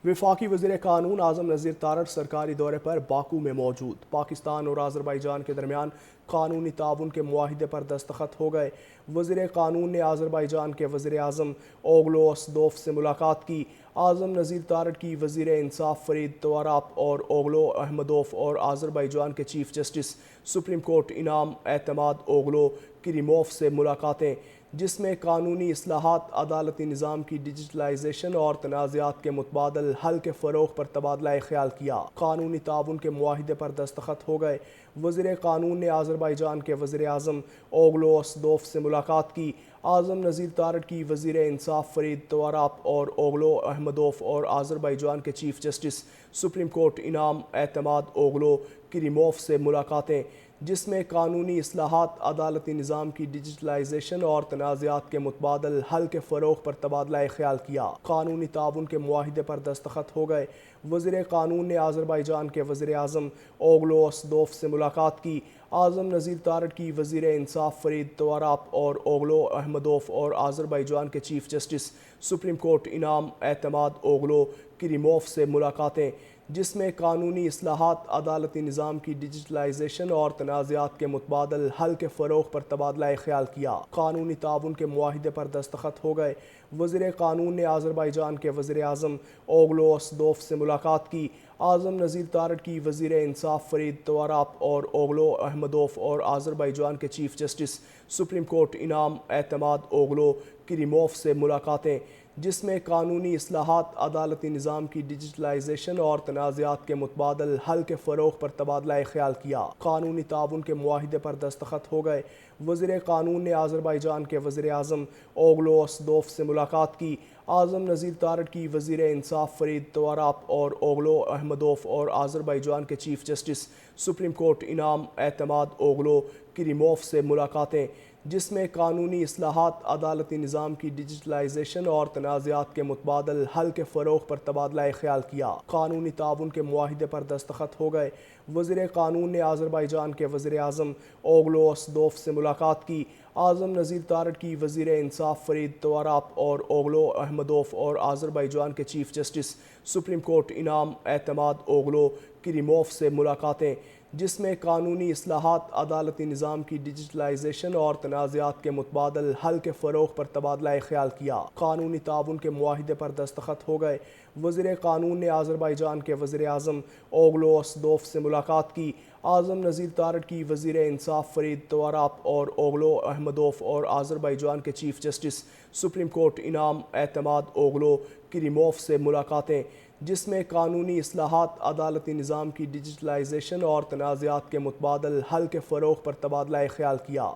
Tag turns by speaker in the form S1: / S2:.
S1: وفاقی وزیر قانون اعظم نذیر تارڑ سرکاری دورے پر باکو میں موجود۔ پاکستان اور آذربائیجان کے درمیان قانونی تعاون کے معاہدے پر دستخط ہو گئے۔ وزیر قانون نے آذربائیجان کے وزیر اعظم اوغلو اسدوف سے ملاقات کی۔ اعظم نذیر تارڑ کی وزیر انصاف فرید توراپ اور اوغلو احمدوف اور آذربائیجان کے چیف جسٹس سپریم کورٹ انعام اعتماد اوغلو کریموف سے ملاقاتیں، جس میں قانونی اصلاحات، عدالتی نظام کی ڈیجیٹلائزیشن اور تنازعات کے متبادل حل کے فروغ پر تبادلہ خیال کیا۔ قانونی تعاون کے معاہدے پر دستخط ہو گئے۔ وزیر قانون نے آذربائیجان کے وزیر اعظم اوغلو اسدوف سے ملاقات کی۔ اعظم نذیر تارڑ کی وزیر انصاف فرید توراپ اور اوغلو احمدوف اور آذربائیجان کے چیف جسٹس سپریم کورٹ انعام اعتماد اوغلو کریموف سے ملاقاتیں، جس میں قانونی اصلاحات، عدالتی نظام کی ڈیجیٹلائزیشن اور تنازعات کے متبادل حل کے فروغ پر تبادلہ خیال کیا۔ قانونی تعاون کے معاہدے پر دستخط ہو گئے۔ وزیر قانون نے آذربائیجان کے وزیر اعظم اوغلو اسدوف سے ملاقات کی۔ اعظم نذیر تارڑ کی وزیر انصاف فرید توراپ اور اوغلو احمدوف اور آذربائیجان کے چیف جسٹس سپریم کورٹ انعام اعتماد اوغلو کریموف سے ملاقاتیں، جس میں قانونی اصلاحات، عدالتی نظام کی ڈیجیٹلائزیشن اور تنازعات کے متبادل حل کے فروغ پر تبادلہ خیال کیا۔ قانونی تعاون کے معاہدے پر دستخط ہو گئے۔ وزیر قانون نے آذربائیجان کے وزیر اعظم اوغلو اسدوف سے ملاقات کی۔ اعظم نذیر تارڑ کی وزیر انصاف فرید توراپ اور اوغلو احمدوف اور آذربائیجان کے چیف جسٹس سپریم کورٹ انعام اعتماد اوغلو کریموف سے ملاقاتیں، جس میں قانونی اصلاحات، عدالتی نظام کی ڈیجیٹلائزیشن اور تنازعات کے متبادل حل کے فروغ پر تبادلہ خیال کیا۔ قانونی تعاون کے معاہدے پر دستخط ہو گئے۔ وزیر قانون نے آذربائیجان کے وزیر اعظم اوغلو اسدوف سے ملاقات کی۔ اعظم نذیر تارڑ کی وزیر انصاف فرید توراپ اور اوغلو احمدوف اور آذربائیجان کے چیف جسٹس سپریم کورٹ انعام اعتماد اوغلو کریموف سے ملاقاتیں، جس میں قانونی اصلاحات، عدالتی نظام کی ڈیجیٹلائزیشن اور تنازعات کے متبادل حل کے فروغ پر تبادلہ خیال کیا۔ قانونی تعاون کے معاہدے پر دستخط ہو گئے۔ وزیر قانون نے آذربائیجان کے وزیر اعظم اوغلو اسدوف سے ملاقات کی۔ اعظم نذیر تارڑ کی وزیر انصاف فرید توراپ اور اوغلو احمدوف اور آذربائیجان کے چیف جسٹس سپریم کورٹ انعام اعتماد اوغلو کریموف سے ملاقاتیں، جس میں قانونی اصلاحات، عدالتی نظام کی ڈیجیٹلائزیشن اور تنازعات کے متبادل حل کے فروغ پر تبادلہ خیال کیا۔ قانونی تعاون کے معاہدے پر دستخط ہو گئے۔ وزیر قانون نے آذربائیجان کے وزیر اعظم اوغلو اسدوف سے ملاقات کی۔ اعظم نذیر تارڑ کی وزیر انصاف فرید توراپ اور اوغلو احمدوف اور آذربائیجان کے چیف جسٹس سپریم کورٹ انعام اعتماد اوغلو کریموف سے ملاقاتیں، جس میں قانونی اصلاحات، عدالتی نظام کی ڈیجیٹلائزیشن اور تنازعات کے متبادل حل کے فروغ پر تبادلہ خیال کیا۔